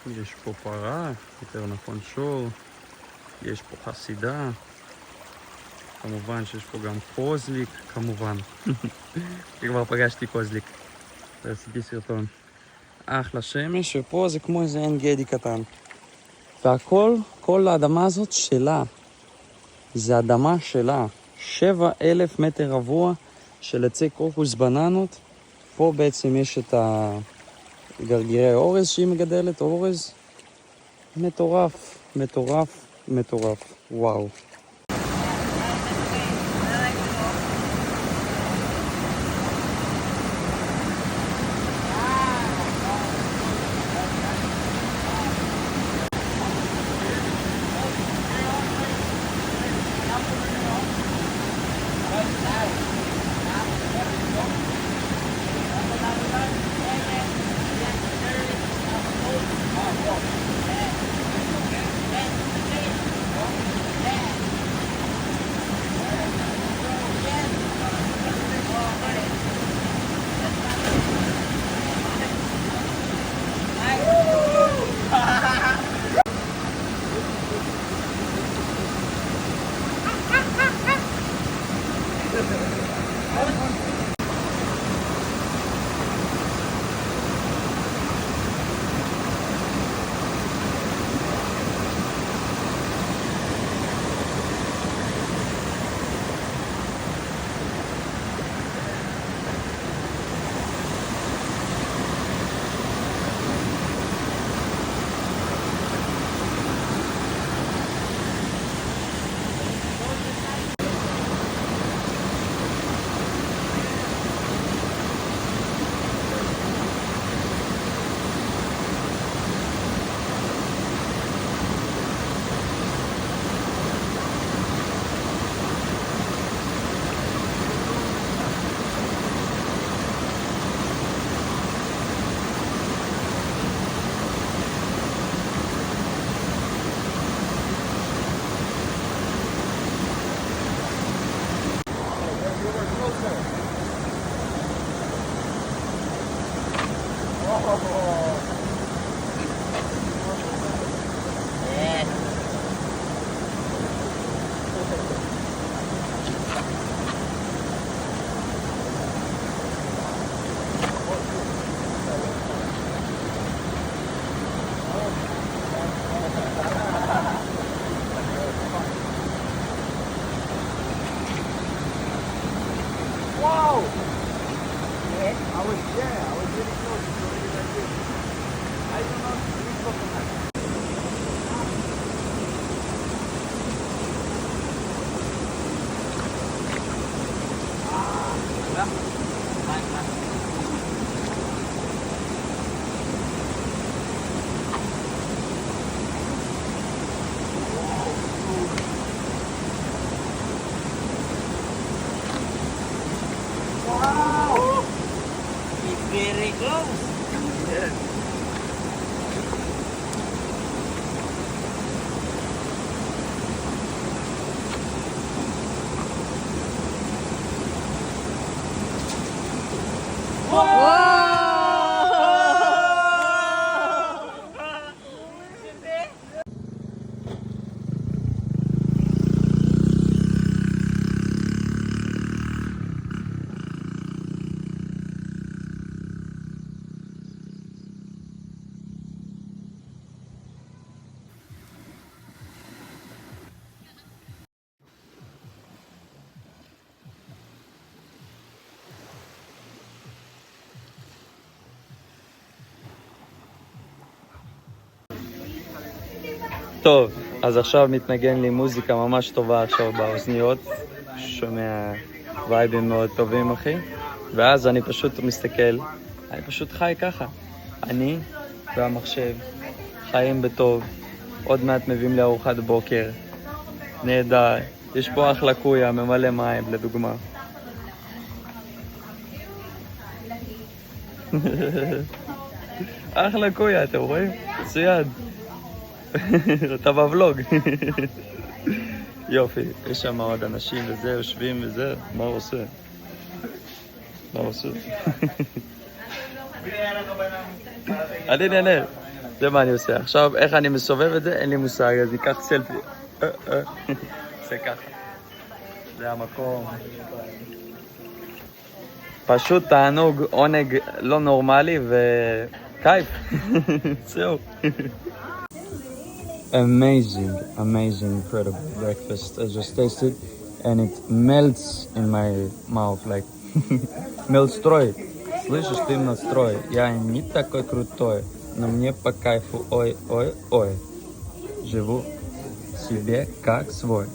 יש פה פרה, יותר נכון שור, יש פה חסידה, כמובן שיש פה גם קוזליק, כמובן. כבר פגשתי קוזליק, ועשיתי סרטון. אחלה שמש, ופה זה כמו איזה עין גדי קטן. והכל, כל האדמה הזאת שלה. זה אדמה שלה. 7,000 מטר רבוע של עצי קוקוס בננות. פה בעצם יש את הגרגירי אורז שהיא מגדלת, אורז. מטורף, מטורף, מטורף. וואו. Very close. Yes. טוב, אז עכשיו מתנגן לי מוזיקה ממש טובה עכשיו באוזניות. שומע וייבים מאוד טובים, אחי. ואז אני פשוט מסתכל, אני פשוט חי ככה. אני והמחשב חיים בטוב. עוד מעט מביאים לי ארוחת בוקר. נהדר. יש פה אחלה קויה, ממלא מים, לדוגמה. אחלה קויה, אתם רואים? מצוין. אתה בוולוג. יופי, יש שם עוד אנשים וזה, יושבים וזה, מה הוא עושה? מה הוא עושה? אני נהנה. זה מה אני עושה. עכשיו, איך אני מסובב את זה? אין לי מושג, אז ניקח סלפי. זה ככה. זה המקום. פשוט תענוג, עונג לא נורמלי וכיף. זהו. Amazing, incredible breakfast. I just tasted and it melts in my mouth like мелстрой. Слышишь, ты настрой. Я не такой крутой, но мне по кайфу. Ой. Живу себе как свой.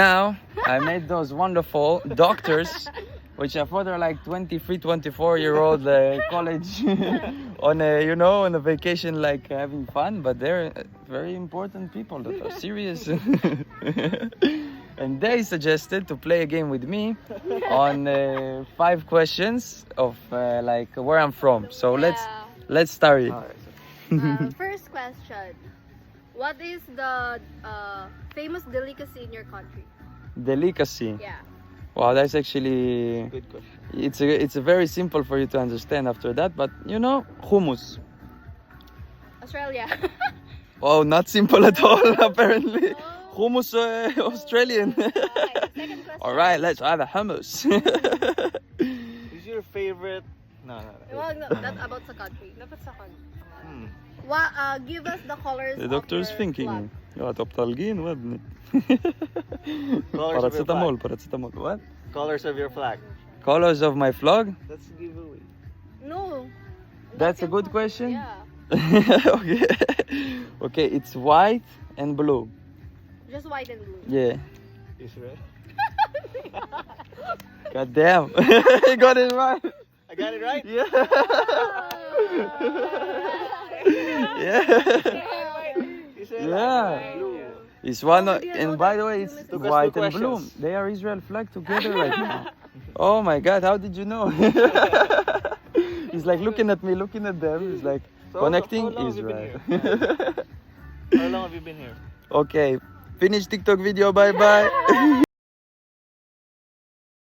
Now, I made those wonderful doctors, which I thought are like 23, 24-year-old college on a vacation, like having fun, but they're very important people that are serious. And they suggested to play a game with me on 5 questions of like where I'm from. So let's start it. First question. What is the famous delicacy in your country? Delicacy. Yeah. Wow, that's actually Good question. it's very simple for you to understand after that, but hummus. Australia. Oh, not simple at all apparently. Hummus Australian. Okay, second question. All right, let's have a hummus. Is your favorite? No. Well, no, that's about the country. Dapat sa country. Give us the colors The doctor's of your thinking. flag. Ja, toptalgin, ładnie. Colors of your flag. Paracetamol. What? Colors of your flag. Colors of my flag? That's a giveaway. No. That's a good question. Yeah. Okay. Okay, it's white and blue. Just white and blue. Yeah. You sure? God damn. You got it right. I got it right? Yeah. Yeah. Yeah. You said Yeah. blue. It's one, Oh, we didn't know and by that. the way, it's Took us white two and blue. questions. They are Israel flag together right now. Oh my God, how did you know? He's like looking at me, looking at them. He's like So connecting how long have you been Israel. How long have you been here? Okay, finish TikTok video. Bye bye.